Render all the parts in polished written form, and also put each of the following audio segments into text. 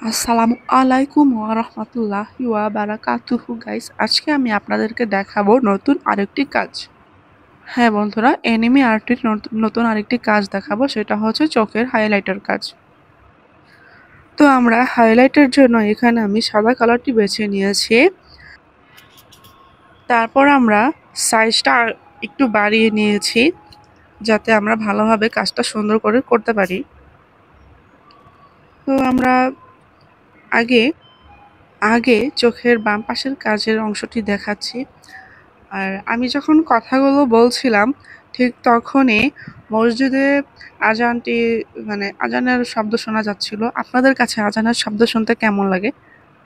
আসসালামু আলাইকুম ওয়া রাহমাতুল্লাহি ওয়া বারাকাতুহু গাইস। আজকে আমি আপনাদেরকে দেখাবো নতুন আরেকটি কাজ। হ্যাঁ বন্ধুরা, এনিমি আর্টের নতুন আরেকটি কাজ দেখাবো, সেটা হচ্ছে চোখের হাইলাইটার কাজ। তো আমরা হাইলাইটের জন্য এখানে আমি সাদা কালারটি বেছে নিয়েছি। তারপর আমরা সাইজটা একটু বাড়িয়ে নিয়েছি যাতে আমরা ভালোভাবে কাজটা সুন্দর করে করতে পারি। তো আমরা আগে আগে চোখের বাম পাশের কাজের অংশটি দেখাচ্ছি। আর আমি যখন কথাগুলো বলছিলাম ঠিক তখনই মসজিদে আজানটি আজানের শব্দ শোনা যাচ্ছিল। আপনাদের কাছে আজানের শব্দ শুনতে কেমন লাগে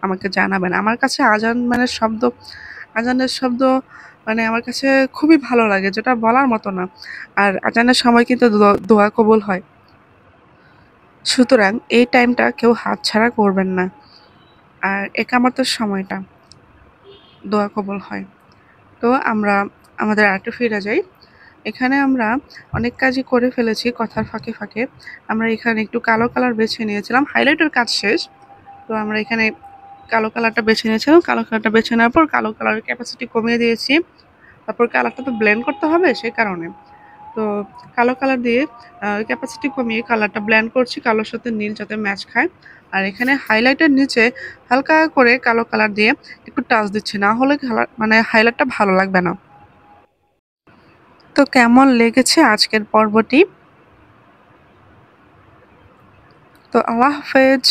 আমাকে জানাবেন। আমার কাছে আজানের শব্দ আমার কাছে খুবই ভালো লাগে, যেটা বলার মতো না। আর আজানের সময় কিন্তু দোয়া কবুল হয়, সুতরাং এই টাইমটা কেউ হাতছাড়া করবেন না। আর একামতের সময়টা দোয়া কবুল হয়। তো আমরা আমাদের আর্টে ফিরে যাই। এখানে আমরা অনেক কাজই করে ফেলেছি কথার ফাঁকে ফাঁকে। আমরা এখানে একটু কালো কালার বেছে নিয়েছিলাম, হাইলাইটের কাজ শেষ। তো আমরা এখানে কালো কালারটা বেছে নিয়েছিলাম। কালো কালারটা বেছে নেওয়ার পর কালো কালারের ক্যাপাসিটি কমিয়ে দিয়েছি। তারপর কালারটা তো ব্লেন্ড করতে হবে, সেই কারণে তো কালো কালার দিয়ে ক্যাপাসিটি কমিয়ে কালারটা ব্লেন্ড করছি, কালোর সাথে নীল যাতে ম্যাচ খায়। আর এখানে হাইলাইটের নিচে হালকা করে কালো কালার দিয়ে একটু টাচ দিচ্ছি, না হলে হাইলাইটটা ভালো লাগবে না। তো কেমন লেগেছে আজকের পর্বটি? তো আল্লাহ হাফেজ।